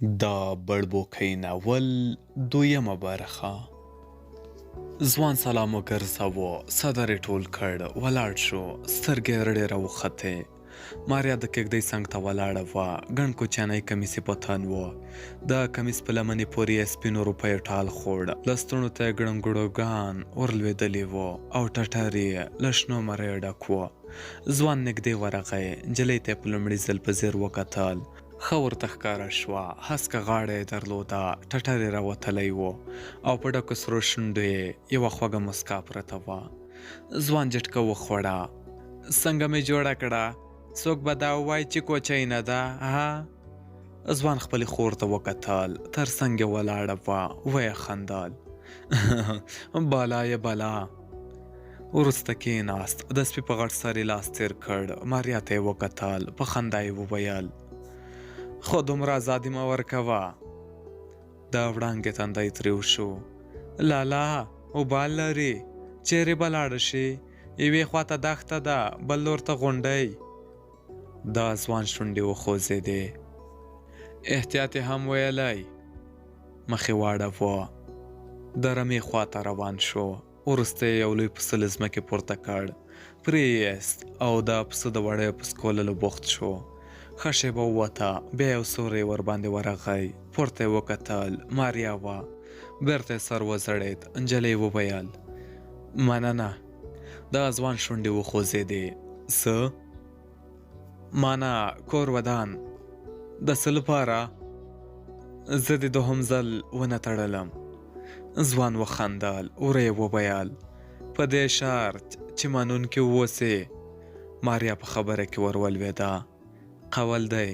د بړبوکۍ ناول دویمه برخه. ځوان سلام وګرځاوه، صدر یې ټول کړ، ولاړ شو، سترګې یې رډې راوختې. ماریا د کېږدۍ څنګ ته ولاړه وه، ګڼ کوچنی کمیس یې په تن و. د کمیس په لمنې پورې یې سپینو روپیو ټال خوړ، لستوڼو ته یې ګړنګوړګان ور لوېدلي وو او ټټر یې له شنو مریو ډک و. ځوان نږدې ورغی، نجلۍ ته یې په لومړي ځل په ځیر وکتل. ښه ورته ښکاره شوه، هسکه غاړه یې درلوده، ټټر یې راوتلی و او په ډکو سرو شونډو یې یوه خوږه مسکا پرته وه. ځوان جټکه وخوړه. څنګه مې جوړه کړه؟ څوک به دا ووایي چې کوچۍ نه ده؟ ها؟ ځوان خپلې خور ته وکتل، تر څنګ یې ولاړه وه، ویې خندل. بالا یې بالا. وروسته کېناست، د سپي په غټ سر یې لاس تېر کړ، ماریا ته یې وکتل، په خندا یې وویل: خو دومره ازادي مه ورکوه. د وړانګې تندی تریو شو. لالا اوبال لري، چیرې به لاړه شي؟ یوې خواته دښته ده، بل لور ته غونډۍ. د ځوان شونډې وخوځېدې. احتیاط یې هم ویلی. مخ یې واړاوه. د رمې خواته روان شو. وروسته یې یو لوی پسه له ځمکې پورته کړ، پرې یې ایست او د پسه د وړیو په څکولو بوخت شو. ښه شېبه ووته، بیا یو سوری ورباندې ورغی، پورته یې وکتل، ماریا وه. بېرته یې سر وځړېد. نجلۍ وویل: مننه. د ځوان شونډې وخوځېدې. څه؟ مانه کور ودان. د څه لپاره؟ زه دې دوهم ځل ونه تړلم. ځوان وخندل. ورو یې وویل: په دې شرط چې منونکې واوسې. ماریا په خبره کې ورولوېده. قول دی.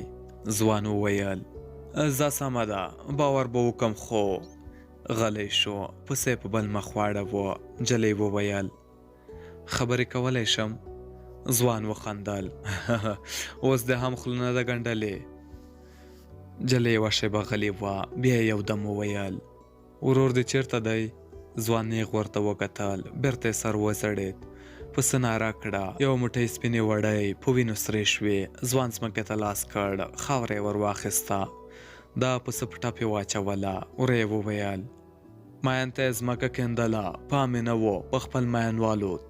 ځوان وویل: زه سمه ده، باور به وکم. خو غلی شو، پسه یې په بل مخ واړاوه. نجلۍ وویل: خبرې کولی شم؟ ځوان وخندل. اوس دې هم خوله نه ده ګنډلې. نجلۍ یوه شېبه غلې وه، بیا یې یودم وویل: ورور دې چېرته دی؟ ځوان نیغ ورته وکتل، بېرته یې سر وځړېد. پسه ناره کړه، یو موټی سپینې وړۍ په وینو سرې شوې. ځوان ځمکې ته لاس کړ، خاوره یې ور واخیسته، د پسه په ټپ یې واچوله. ورو یې وویل: ماین ته یې ځمکه کیندله، پام یې نه و، په خپل ماین والوت.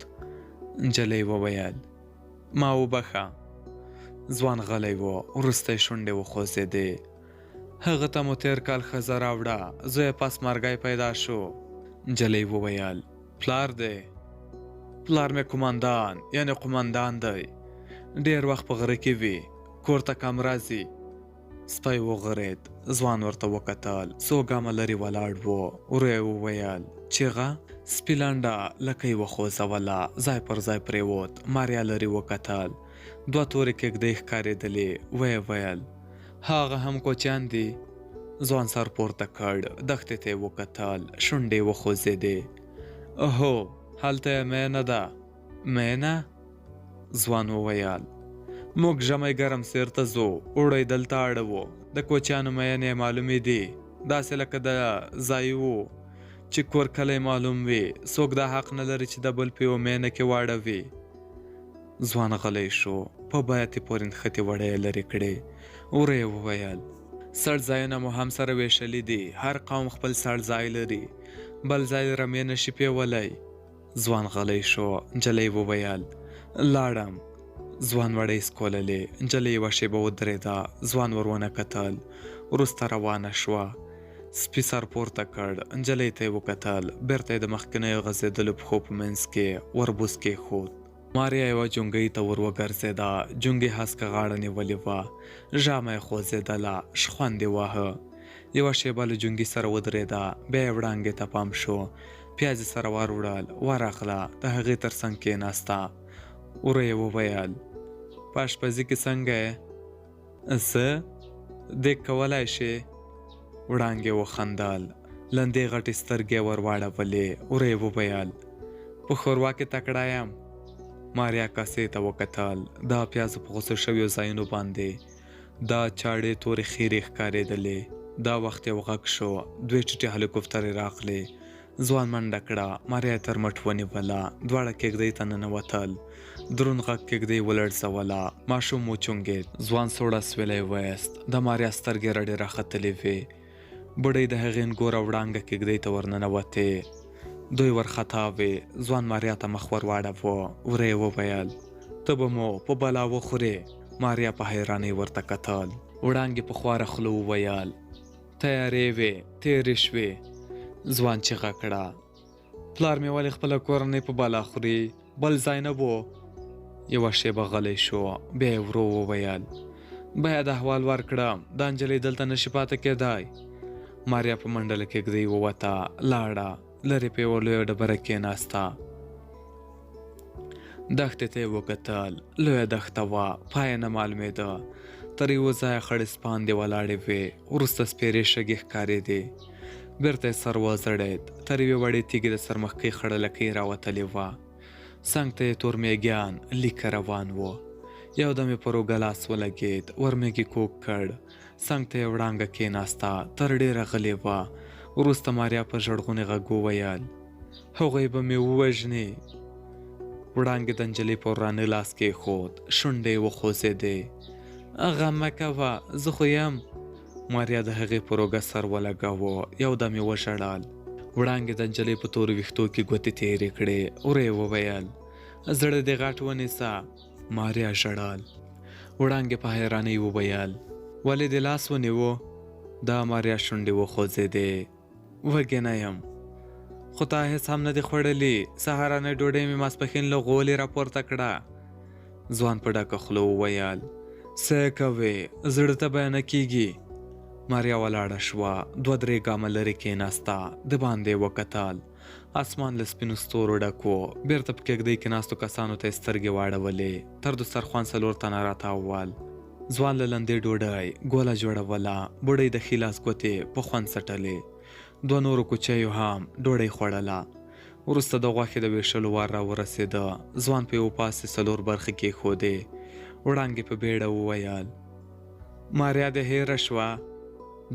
نجلۍ وویل: ما وبخه. ځوان غلی و. وروسته یې شونډې وخوځېدې. هغه ته مو تېر کال ښځه راوړه، زوی یې پس مرګی پیدا شو. نجلۍ وویل: پلار دی؟ پلار مې قومندان، یعنې قومندان دی. ډېر وخت په غره کې وي، کور ته کم راځي. سپی وغرېد. ځوان ورته وکتل، څو ګامه لرې ولاړ و. ورو یې وویل: چیغه؟ سپي لنډه لکۍ وخوځوله، ځای پر ځای پرېوت. ماریا لرې وکتل، دوه تورې کېږدۍ ښکارېدلې. ویې ویل: هغه هم کوچیان دي؟ ځوان سر پورته کړ، دښتې ته یې وکتل، شونډې یې وخوځېدې. هو، هلته یې مینه ده. مینه؟ ځوان وویل: موږ ژمی ګرم سیر ته ځو، اوړی دلته اړوو. د کوچیانو مینې معلومې دي، داسې لکه د ځای وو چې کور کلی معلوم وي. څوک دا حق نه لري چې د بل په یوه مینه کې واړوي. ځوان غلی شو، په بیعت یې پورې نښتې وړۍ یې لرې کړې. ورو یې وویل: سړ ځایونه مو هم سره ویشلي دي، هر قوم خپل سړ ځای لري، بل ځای رمې نشي پیولی. ځوان غلی شو. نجلۍ وویل: لاړم. ځوان وړۍ سکوللې. نجلۍ یوه شېبه ودرېده. ځوان ور ونه کتل. وروسته روانه شوه. سپي سر پورته کړ. نجلۍ ته یې وکتل، بېرته یې د مخکینیو غځېدلو پښو په منځ کې وربوس کېښود. ماریا یوه جونګۍ ته ور وګرځېده. جونګې هسکه غاړه نیولې وه، ژامه یې خوځېدله، شخوند یې واهه. یوه شېبه له جونګي سره ودرېده، بیا یې وړانګې ته پام شو. پیاز یې سره وروړل، ورغله، د هغې تر څنګ کېناسته. ورو یې وویل: په اشپزي کې څنګه یې؟ زه؟ دیګ کولی شې؟ وړانګې وخندل، لندې غټې سترګې ور واړولې. ورو یې وویل: په ښوروا کې تکړه یم. ماریا کاسې ته وکتل، د پیازو په غوڅو شویو ځایونو باندې دا چاړې تورې خیرې ښکارېدلې. دا وخت یو غږ شو، دوې ټیټې هلیکوپټرې راغلې. ځوان منډه کړه. ماریا تر مټ ونیوله. دواړه کېږدۍ ته ننوتل. دروند غږ کېږدۍ ولړزوله. ماشوم وچونګېد. ځوان سوړ اسویلی وایست. د ماریا سترګې رډې راختلې وې. بوډۍ د هغې نګوره وړانګه کېږدۍ ته ورننوتې. دوی ورخطا وې. ځوان ماریا ته مخ ور واړاوه. ورې وویل ته به مو په بلا وخورې. ماریا په حیرانۍ ورته کتل. وړانګې په خواره خوله وویل تیارې وې تېرې شوې. ځوان چیغه کړه پلار مې ولې خپله کورنۍ په بلا خوري؟ بل ځای نه و. یوه شېبه غلی شو. بیا یې ورو وویل باید احوال ورکړم. دا نجلۍ دلته نشي پاتې کېدای. ماریا په منډه له کېږدۍ ووته. لاړه. لرې په یوه لویه ډبره کېناسته. دښتې ته یې وکتل. لویه دښته وه. پای نه معلومېده. تر یوه ځایه خړې سپاندې ولاړې وې. وروسته سپېرې شګې ښکارېدې. بېرته یې سر وځړېد. تر یوې وړې تیږې د سرمښکۍ خړه لکۍ راوتلې وه. څنګ ته یې تور مېږیان لیکه روان و. یو دم یې پر اوږه لاس ولګېد. ورمېږي کوږ کړ. څنګ ته یې وړانګه کېناسته. تر ډېره غلې وه. وروسته ماریا په ژړغوني غږ وویل هغوی به مې ووژني. وړانګې د نجلۍ په ورانه لاس کېښود. شونډې یې وخوځېدې. غم مه کوه زه خو یم. ماریا د هغې پر اوږه سر ولګاوه. یو دم یې وژړل. وړانګې د نجلۍ په تورو ویښتو کې ګوتې تېرې کړې. ورې وویل زړه دې غټ ونیسه. ماریا ژړل. وړانګې په حیرانۍ وویل ولې دې لاس ونیو؟ دا ماریا شونډې وخوځېدې. وږې نه یم. خو تا هېڅ هم نه دي خوړلي. سهارنۍ ډوډۍ مې ماسپښین له غولې راپورته کړه. ځوان په ډکه خوله وویل څه یې کوې؟ زړه ته بیانه کېږي. ماریا ولاړه شوه. 2-3 ګامه لرې کېناسته. د باندې یې وکتل. اسمان له سپینو ستورو ډک و. بېرته په کېږدۍ کې ناستو کسانو ته یې سترګې واړولې. تر دسترخوان 4 تنه راتاوول. ځوان له لندې ډوډۍ ګوله جوړوله. بوډۍ د ښي لاس ګوتې په خوند څټلې. 2 نورو کوچیو هم ډوډۍ خوړله. وروسته د غوښې د وېشلو وار راورسېده. ځوان په یو پاسې 4 برخې کېښودې. وړانګې په بیړه وویل ماریا دې هېره شوه.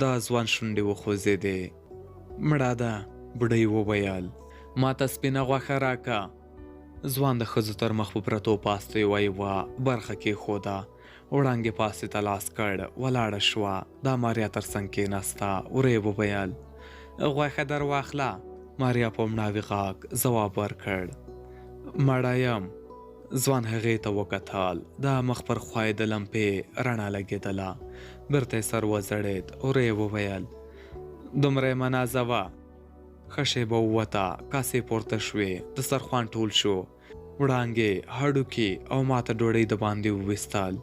دا ځوان شونډې وخوځېدې. مړه ده. بوډۍ وویل ما ته سپینه غوښه راکه. ځوان د ښځو تر مخ په پرتو پاستو یوه برخه کېښوده. وړانګې پاستې ته لاس کړ. ولاړه شوه. دا ماریا تر څنګ کېناسته. ورې وویل غوښه در واخله. ماریا په مړاوي غږ ځواب ورکړ مړه یم. ځوان هغې ته وکتل. دا مخ پر خوا یې د لمپې رڼا لګېدله. بېرته یې سر وځړېد. ورې وویل دومره یې مه نازوه. ښه شېبه ووته. کاسې پورته شوې. دسترخوان ټول شو. وړانګې هډوکي او ماته ډوډۍ د باندې وویستل.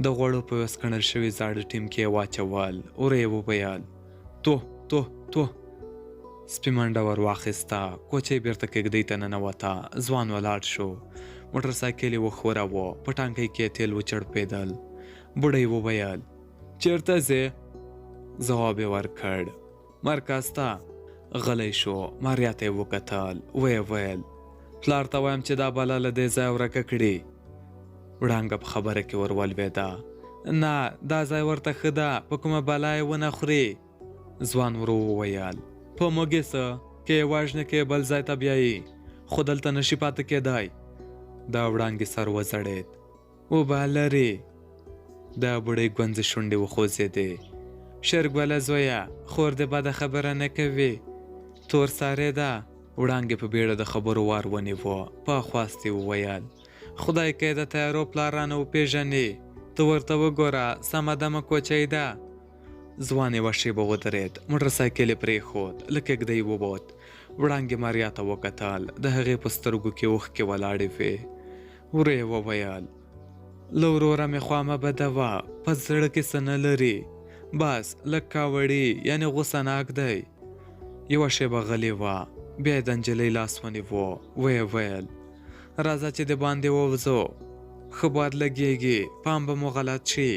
د غوړو په یوه سکڼل شوي زاړه ټیم کې یې واچول. ورې وویل تو سپي منډه ور واخیسته. کوچۍ بېرته کېږدۍ ته ننوته. ځوان ولاړ شو. موټرسایکل یې وښوراوه. په ټانکۍ کې یې تیل وچړپېدل. بوډۍ وویل چېرته ځې؟ ځواب یې ورکړ مرکز ته. غلی شو. ماریا ته یې وکتل. ویې ویل پلار ته وایم چې دا بلا له دې ځایه ورکه کړي. وړانګه په خبره کې ور ولوېده. نه دا ځای ورته ښه ده. په کومه بلا یې ونه خوري. ځوان ورو وویل په موږ یې څه؟ که یې وژنې که یې بل ځای ته بیایي. خو دلته نشي پاتې کېدای. دا وړانګې سر وځړېد. وبه لرې. دا بوډۍ ګونځې شونډې وخوځېدې. شرګوله زویه خور دې بده خبره نه کوي. تور سارې ده. وړانګې په بیړه د خبرو وار ونیوه. په خواستې وویل خدای که یې د تیارو پلار رانه وپېژني. ته ورته وګوره سمه دمه کوچۍ ده. ځوان یوه شېبه ودرېد. موټرسایکل یې پرېښود. له کېږدۍ ووت. وړانګې ماریا ته وکتل. د هغې په سترګو کې اوښکې ولاړې وې. ورې وویل له وروره مې خوا مه بدوه. په زړه کې څه نه لري. بس لږ کاوړي یعنې غوسه ناک دی. یوه شېبه غلې وه. بیا یې د نجلۍ لاس ونیوه. ویې ویل راځه چې د باندې ووځو. ښه باد لګېږي. پام به مو غلط شي.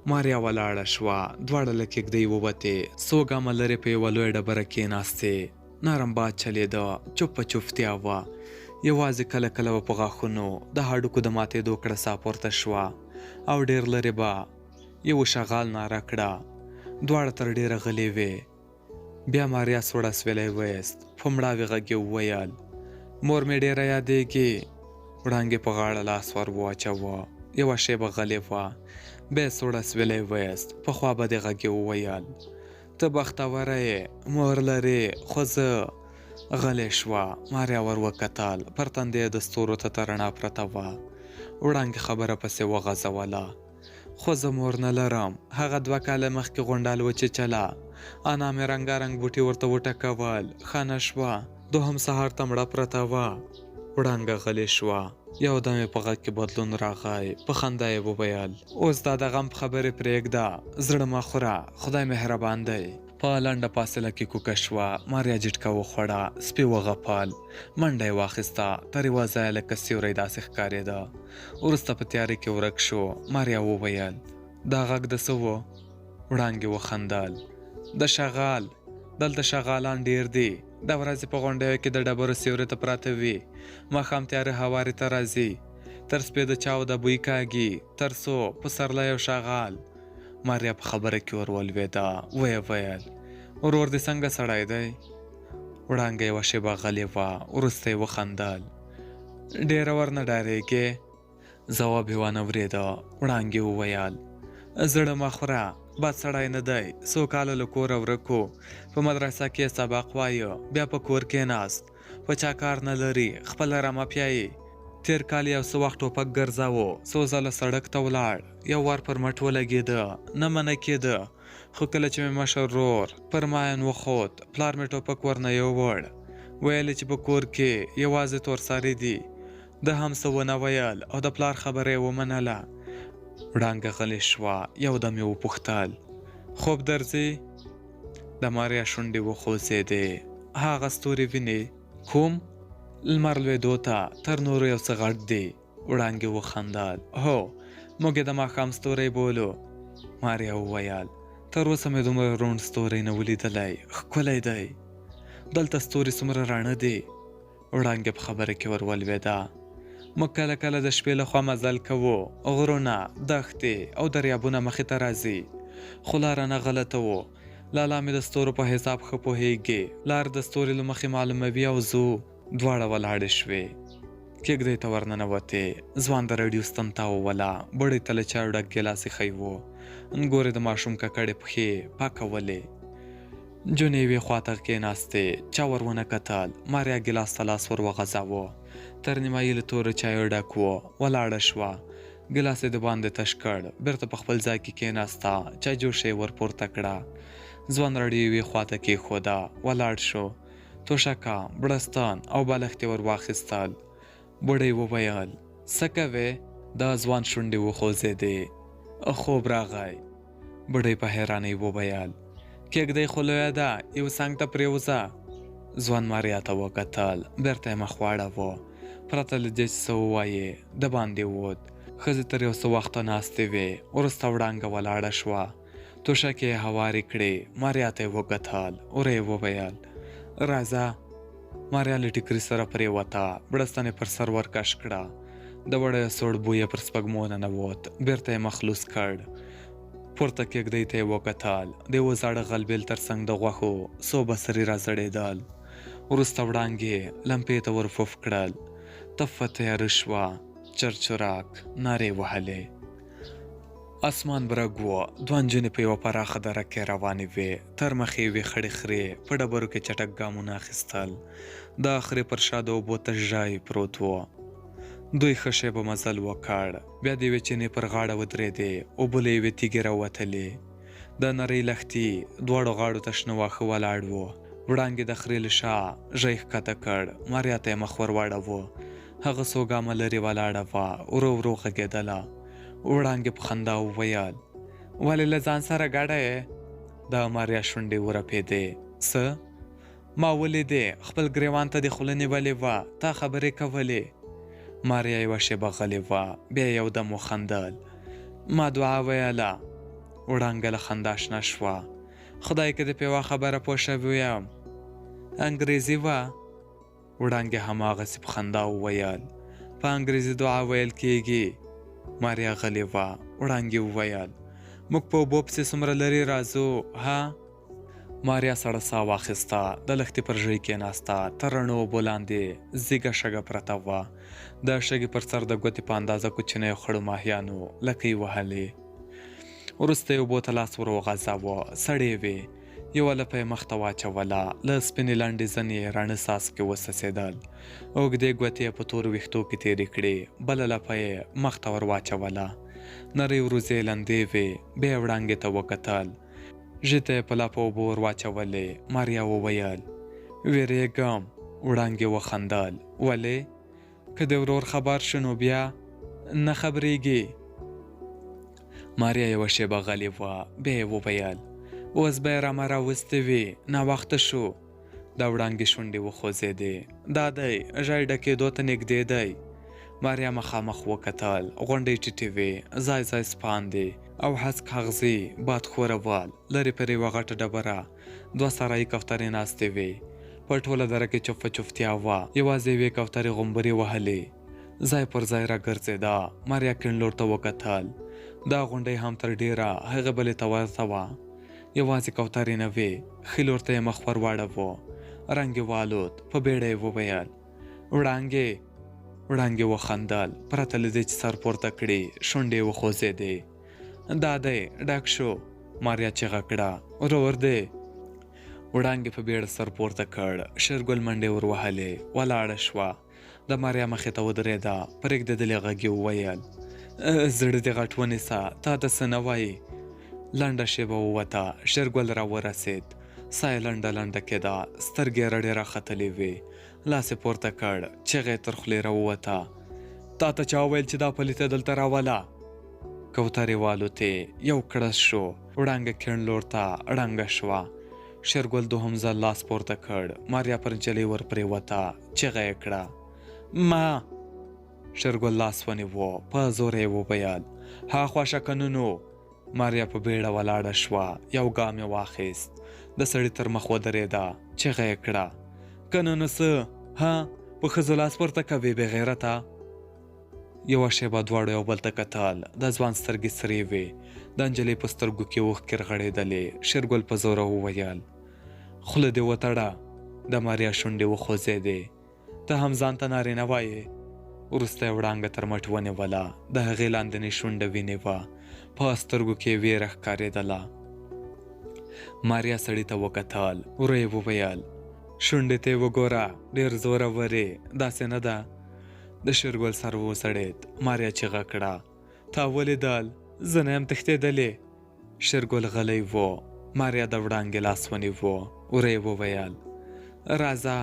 ماریا ولاړه شوه. دواړه له کېږدۍ ووتې. 100 ګامه لرې په یوه لویه ډبره کېناستې. نرم باد چلېده. چوپه چوپتیا وه. یوازې کله کله به په غاښونو د هډوکو د ماتېدو کړه ساه پورته شوه. او ډېر لرې به یو شغال ناره کړه. دواړه تر ډېره غلې وې. بیا ماریا سوړ اسویلی وایست. په مړاوي غږ یې وویل مور مې ډېره یادېږي. وړانګې په غاړه لاس ور واچاوه. یوه شېبه غلې وه. بیا یې سوړ اسویلی ویست. په خوا بدې غږ یې وویل ته بختوره یې، مور لرې، خو زه. غلې شوه. ماریا ور وکتل. پر تندې یې د ستورو تته رڼا پرته وه. وړانګې خبره پسې وغځوله. خو زه مور نه لرم. هغه 2 کاله مخکې غونډال وچېچله. انا مې رنګارنګ بوټي ورته وټکول. ښه نه شوه. دوهم سهار ته مړه پرته وه. وړانګه غلې شوه. یو دم یې په غږ کې بدلون راغی. په خندا یې وویل اوس دا د غم خبرې پرېږده، زړه مه خوره، خدای مهربان دی. په لنډه فاصله کې کوکه شوه. ماریا جټکه وخوړه. سپي وغپل. منډه یې واخیسته. تر یوه ځایه لکه سیوری داسې ښکارېده. وروسته په تیارې کې ورک شو. ماریا وویل دا غږ د څه و؟ وړانګې وخندل د شغال. دلته شغالان ډېر دي. د ورځې په غونډیو کې د ډبرو سیوري ته پراته وي. ماښام تیارې هوارې ته راځي. تر سپې د چاو د بوی کاږي. تر څو پسرلی او شغال. ماریا په خبره کې ور ولوېده. ویې ویل ورور دې څنګه سړی دی؟ وړانګه یوه شېبه غلې وه. وروسته یې وخندل ډېره ورنه ډارېږې؟ ځواب یې وانه ورېده. وړانګې وویل زړه مه خوره، بد سړی نه دی. 100 کاله له کوره ورک و. په مدرسه کې سبق وایه، بیا په کور کې ناست. په چا کار نه لري، خپله رمه پیایي. تیر کال یو څه وخت ټوپک ګرځاوه. 100 ځله سړک ته ولاړ. یو وار پر مټ ولګېده. نه منع کېده. خو کله چې مې مشر ورور پر ماین وخوت، پلار مې ټوپک ورنه یووړ. ویل چې په کور کې یوازې تورساري دي. ده هم څه ونه ویل او د پلار خبره یې ومنله. وړانګه غلې شوه. یو دم یې وپوښتل خوب درځي؟ د ماریا شونډې وخوځېدې. هغه ستوري وینې؟ کوم؟ لمر لوېدو ته تر نورو یو څه غټ دی. وړانګې وخندل هو، موږ یې د ماښام ستوری بولو. ماریا وویل تر اوسه مې دومره روڼ ستوری نه ولیدلی. ښکلی دی. دلته ستوري څومره راڼه دي. وړانګې په خبره کې ور ولوېده. موږ کله کله د شپې له خوا مزل کوو. غرونه، دښتې او دریابونه مخې ته راځي. خو لاره نه غلطه وو. لالا مې د ستورو په حساب ښه پوهېږي. لار د ستوري له مخې معلوموي او ځو. دواړه ولاړې شوې. کېږدۍ ته ورننوتې. ځوان د رډیو ستن تاووله. بړۍ ته له چایو ډک ګیلاس ایښی و. نګورې د ماشوم ککړې پښې پاکولې. جونې یوې خواته کېناستې. چا ور ونه کتل. ماریا ګیلاس ته لاس ور وغځاوه. تر نیمایي له تورو چایو ډک و. ولاړه شوه. ګیلاس یې د باندې تش کړ. بېرته په خپل ځای کې کېناسته. چای جوشه یې ور پورته کړه. ځوان رډیو یوې خواته کېښوده. ولاړ شو. توشکه، بړستن او بالښت یې ور واخیستل. بوډۍ وویل څه کوې؟ دا ځوان شونډې وخوځېدې. خوب راغی. بوډۍ په حیرانۍ وویل کېږدۍ خو لویه ده، یو څنګ ته پرېوځه. ځوان ماریا ته وکتل. بېرته یې مخ واړاوه. پرته له دې چې څه ووایي د باندې ووت. ښځې تر یو څه وخته ناستې وې. وروسته وړانګه ولاړه شوه. توشکې یې هوارې کړې. ماریا ته یې وکتل. ور یې وویل راځه. ماریا له ټیکري سره پرېوته. بړستن یې پر سر ورکش کړه. د وړیو سوړ بوی یې پر سپږمو ننوت. بېرته یې مخلوص کړ. پورته کېږدۍ ته یې وکتل. د یوه زاړه غلبېل تر څنګ د غوښو څو بڅري راځړېدل. وروسته وړانګې لمپې ته ور پف کړل. تفه تیاره شوه. چرچراک نارې وهلې. اسمان برګ و. 2 نجونې په یوه پراخه دره کې روانې وې. تر مخې یوې خړې خرې په ډبرو کې چټک ګامونه اخیستل. د خرې پر شا د اوبو تش ژای پروت و. دوی ښه شیبه مزل وکړ. بیا د یوې چینې پر غاړه ودرېدې. اوبه له یوې تیږې راوتلې. د نرۍ لښتي دواړو غاړو ته شنه واښه ولاړ و. وړانګې د خرې له شا ژی ښکته کړ. ماریا ته یې مخ ور واړاوه. هغه څو ګامه لرې ولاړه وه. ورو ورو غږېدله. وړانګې په خندا وویل ولې له ځان سره ګډه یې؟ د ماریا شونډې ورپېدې. څه؟ ما ولیدې خپل ګریوان ته دې خوله نیولې وه. تا خبرې کولې. ماریا یوه شېبه غلې وه. بیا یو دم وخندل. ما دعا ویله. وړانګه له خندا شنه شوه. خدای که دې په یوه خبره پوه شوی یم. انګریزي وه؟ وړانګې هماغسې په خندا وویل په انګریزي دعا ویل کېږي. ماریا غلې وه. وړانګې وویل موږ په اوبو پسې څومره لرې راځو ها؟ ماریا سړه ساه واخیسته، د لښتې پر ژۍ کېناسته، تر رڼو اوبو لاندې زیږه شګه پرته وه. د شګې پر سر د ګوتې په اندازه کوچنیو خړو ماهیانو لکۍ وهلې. وروسته یې اوبو ته لاس ور وغځاوه، سړې وې. یوه لپه یې مخ ته واچوله، له سپینې لنډې زنې یې راڼه څاڅکي وڅڅېدل. اوږدې ګوتې یې په تورو ویښتو کې تېرې کړې، بله لپه یې مخ ته ور واچوله. نرۍ وروځې یې لندې وې. بیا یې وړانګې ته وکتل. ژېته یې په لپه اوبه ور واچولې. ماریا وویل: وېرېږم. وړانګې وخندل. ولې؟ که د ورور خبر شو نو بیا نه خبرېږي. ماریا یوه شېبه غلې وه. بیا یې وویل: اوس به یې رمه راوستې وي، ناوخته شو. د وړانګې شونډې وخوځېدې. دا دی، ژای ډکېدو ته نږدې دی. ماریا مخامخ وکتل. غونډۍ ټیټې وې، ځای ځای سپاندې او هسک اغزي باد ښورول. لرې پر یوه غټه ډبره 2 صحرایي کوترې ناستې وې. په ټوله دره کې چوپه چوپتیا وه. یوازې یوې کوترې غومبرې وهلې. ځای پر ځای راګرځېده. ماریا کیڼلور ته وکتل. دا غونډۍ هم تر ډېره هغې بلې ته ورته وه. یوازې کوترې نه وې. ښي لور ته یې مخ ور واړاوه. رنګ یې والوت. په بیړه یې وویل: وړانګې. وړانګې وخندل. پرته له دې چې سر پورته کړي، شونډې یې وخوځېدې. دا دی، ډک شو. ماریا چیغه کړه: ورور دی. وړانګې په بیړه سر پورته کړ. شېرګل منډې ور وهلې. ولاړه شوه. د ماریا مخې ته ودرېده. په رېږدېدلې غږ یې وویل: زړه دې غټ ونیسه، تا ته څه نه وایي. لنډه شېبه ووته. شېرګل را ورسېد. ساه یې لنډه لنډه کېده. سترګې یې رډې راختلې وې. لاس یې پورته کړ. چیغه یې تر خولې راووته: تا ته چا وویل چې دا پلیته دلته راوله؟ کوترې والوتې. یو کړس شو. وړانګه کیڼ لور ته ړنګه شوه. شېرګل دوهم ځل لاس پورته کړ. ماریا پر نجلۍ ور پرېوته. چیغه یې کړه: ما. شېرګل لاس ونیوه. په زوره یې وویل: هاخوا شه که نو. ماریا په بیړه ولاړه شوه. یو ګام یې واخیست. د سړي تر مخ ودرېده. چیغه یې کړه: که نه نو څه؟ ها، په ښځو لاس پورته کوې بې غیرته. یوه شېبه دواړو یو بل ته کتل. د ځوان سترګې سرې وې. د نجلۍ په سترګو کې اوښکې رغړېدلې. شېرګل په زوره وویل: خوله دې وتړه. د ماریا شونډې وخوځېدې. ته هم ځان ته نارینه وایې. وروسته یې وړانګه تر مټ ونیوله. د هغې لاندنۍ شونډه وینې وه. په سترګو کې یې ویره ښکارېدله. ماریا سړي ته وکتل. ورو یې وویل: شونډې ته یې وګوره، ډېر زورورې، داسې نه ده؟ د شېرګل سر وځړېد. ماریا چیغه کړه: تا ولیدل؟ زه نه یم تښتېدلې. شېرګل غلی و. ماریا د وړانګې لاس ونیوه. ورو یې وویل: راځه.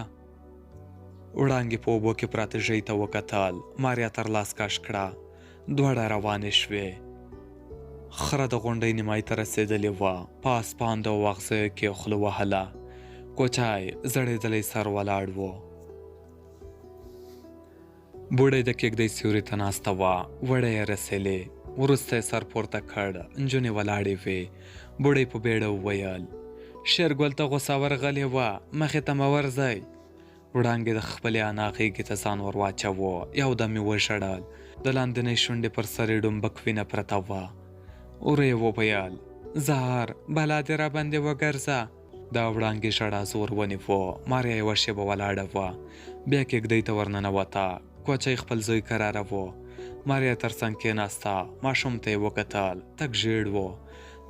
وړانګې په اوبو کې پراته ژۍ ته وکتل. ماریا تر لاس کش کړه. دواړه روانې شوې. خره د غونډۍ نیمایي ته رسېدلې وه. په اسپاندو او اغزیو کې خوله وهله. کوچی زړېدلی سر ولاړ و. بوډۍ د کېږدۍ سیوري ته ناسته وه. وړۍ یې رسېلې. وروسته یې سر پورته کړ. نجونې ولاړې وې. بوډۍ په بیړه وویل: شېرګل ته غوسه ورغلې وه، مخې ته مه ورځئ. وړانګې د خپلې انا غېږې ته ځان ور واچوه. یو دم یې وژړل. د لاندنۍ شونډې پر سر یې ډومبک وینه پرته وه. ورو یې وویل: زهر، بلا دې راباندې وګرځه. د وړانګې ژړا زور ونیوه. ماریا یوه شېبه ولاړه وه. بیا کېږدۍ ته ورننوته. کوچی خپل زوی کراره و. ماریا تر څنګ کېناسته. ماشوم ته یې وکتل. تک ژېړ و.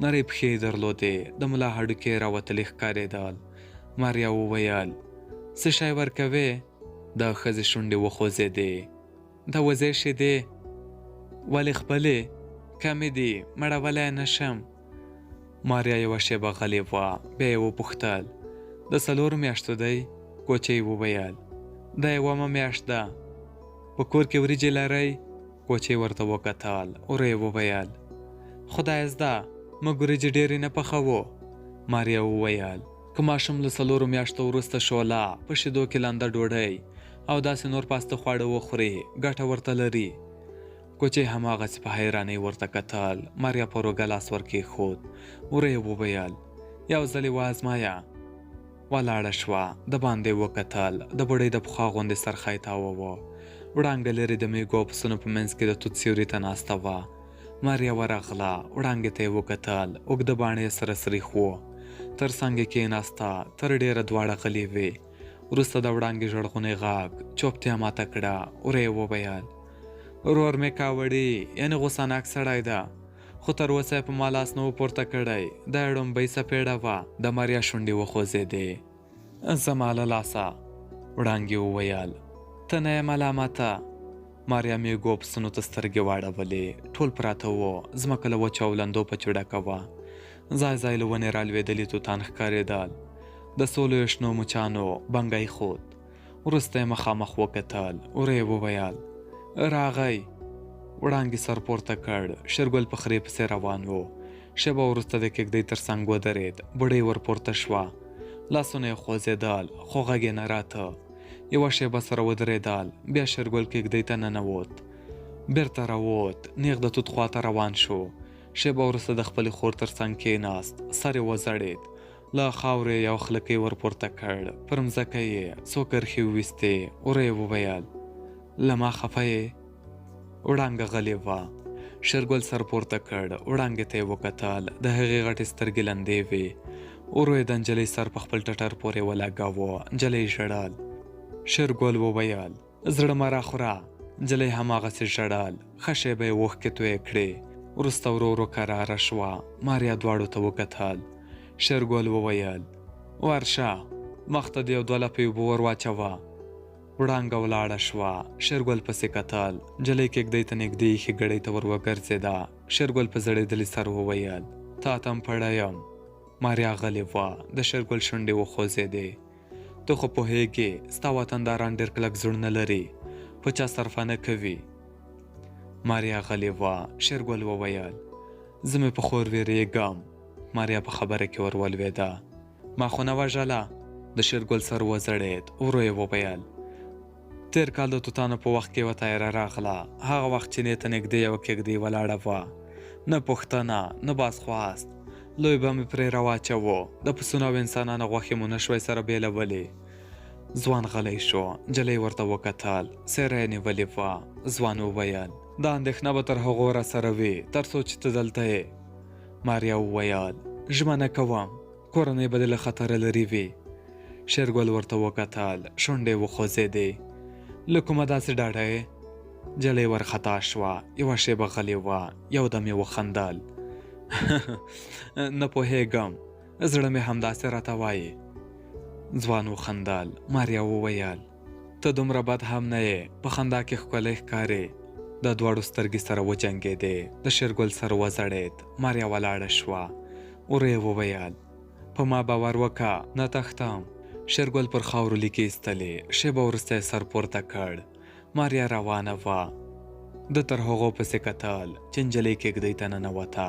نرۍ پښې یې درلودې. د ملا هډوکي یې راوتلي ښکارېدل. ماریا وویل: څه شی ورکوې؟ د ښځې شونډې وخوځېدې. د وزې شیدې. ولې خپلې؟ کمې دي، مړولی نه شم. ماریا یوه شېبه غلې وه. بیا یې وپوښتل: د 4 میاشتو دی؟ کوچۍ وویل: دا 1مه میاشت ده. په کور کې وریجې لرئ؟ کوچۍ ورته وکتل. ورو یې وویل: خدای زده، موږ وریجې ډېرې نه پخوو. ماریا وویل: که ماشوم له 4 میاشتو وروسته شوله، په شیدو کې لانده ډوډۍ او داسې نور پاسته خواړه وخوري، ګټه ورته لري. کوچۍ هماغسې په حیرانۍ ورته کتل. ماریا پر اوږه لاس ورکېښود. ورو یې وویل: یو ځل یې وازمایه. ولاړه شوه. د باندې وکتل. د بوډۍ د پخوا غوندې سرخی تاوه وه. وړانګه لرې د میږو او پسونو په منځ کې د توت سیوري ته ناسته وه. ماریا ورغله. وړانګې ته یې وکتل. اوږده باڼه یې سره سریښ وو. تر څنګ یې کېناسته، تر ډېره دواړه غلې وې. وروسته د وړانګې ژړغونی غږ چوپتیا ماته کړه. ورې وویل: ورور مې کاوړي، یعنې غوسه ناک سړی ده، خو تر اوسه یې په ما لاس نه و پورته کړی. دا یې ړومبۍ څپېړه وه. د ماریا شونډې وخوځېدې. زما له لاسه، وړانګې وویل. ته نه یې ملامته. ماریا میږو پسونو ته سترګې واړولې. ټول پراته وو. ځمکه له وچو او لندو پچو ډکه وه. ځای ځای له ونې رالوېدلي توتان ښکارېدل. د څو لویو شنو مچانو بنګی خوت. وروسته یې مخامخ وکتل. ورې وویل: راغی. وړانګې سر پورته کړ. شېرګل په خرې پسې روان و. شېبه وروسته د کېږدۍ تر څنګ ودرېد. بوډۍ ور پورته شوه. لاسونه یې خوځېدل، خو غږ یې نه راته. یوه شېبه سره ودرېدل. بیا شېرګل کېږدۍ ته ننوت. بېرته راووت. نېغ د توت خواته روان شو. شېبه وروسته د خپلې خور تر څنګ کېناست. سر یې وځړېد. له خاورې یو خلکی ور پورته کړ. پر مځکه یې څو کرښې وویستې. ورې وویل: له ما خفه یې؟ وړانګه غلې وه. شېرګل سر پورته کړ. وړانګې ته یې وکتل. د هغې غټې سترګې لندې وې. ورو یې د نجلۍ سر په خپل ټټر پورې ولګاوه. نجلۍ ژړل. شېرګل وویل: زړه مه راخوره. نجلۍ هماغسې ژړل. ښه شېبه یې اوښکې تویې کړې. وروسته ورو ورو کراره شوه. ماریا دواړو ته وکتل. شېرګل وویل: ورشه، مخ ته دې یو دوه لپې اوبه ور واچوه. وړانګه ولاړه شوه. شېرګل پسې کتل. نجلۍ کېږدۍ ته نږدې ایښې ګړۍ ته ور وګرځېده. شېرګل په زړېدلي سر وویل: تا ته هم پړی یم. ماریا غلې وه. د شېرګل شونډې وخوځېدې. ته خو پوهېږې ستا وطنداران ډېر کلک زړونه لري، په چا صرفه نه کوي. ماریا غلې وه. شېرګل وویل: زه مې په خور وېرېږم. ماریا په خبره کې ور ولوېده. ما خو نه وژله. د شېرګل سر وځړېد. ورو یې وویل: تېر کال د توتانو په وخت کې یوه تیاره راغله. هغه وخت چینې ته نږدې یوه کېږدۍ ولاړه وه. نه پوښتنه، نه بازخواست. لوی به مې پرې راواچوو. د پسونو او انسانانو غوښې مو نه شوی سره بېلولې. ځوان غلی شو. نجلۍ ورته وکتل. څېره یې نیولې وه. ځوان وویل: دا اندېښنه به تر هغو راسره وي تر څو چې ته دلته یې. ماریا وویل: ژمنه کوم، کورنۍ به دې له خطره لرې وي. شېرګل ورته وکتل. شونډې وخوځېدې. له کومه داسې ډاډه یې؟ نجلۍ ورخطا شوه. یوه شېبه غلې وه. یودم یې وخندل. نه پوهېږم، زړه مې همداسې راته وایي. ځوان وخندل. ماریا وویل: ته دومره بد هم نه یې، په خندا کې ښکلی ښکارې. د دواړو سترګې سره وجنګېدې. د شېرګل سر وځړېد. ماریا ولاړه شوه. ورې وویل: په ما باور وکه، نه تښتم. شېرګل پر خاورو لیکې ایستلې. شېبه وروسته یې سر پورته کړ. ماریا روانه وه. ده تر هغو پسې کتل چې نجلۍ کېږدۍ ته ننوته.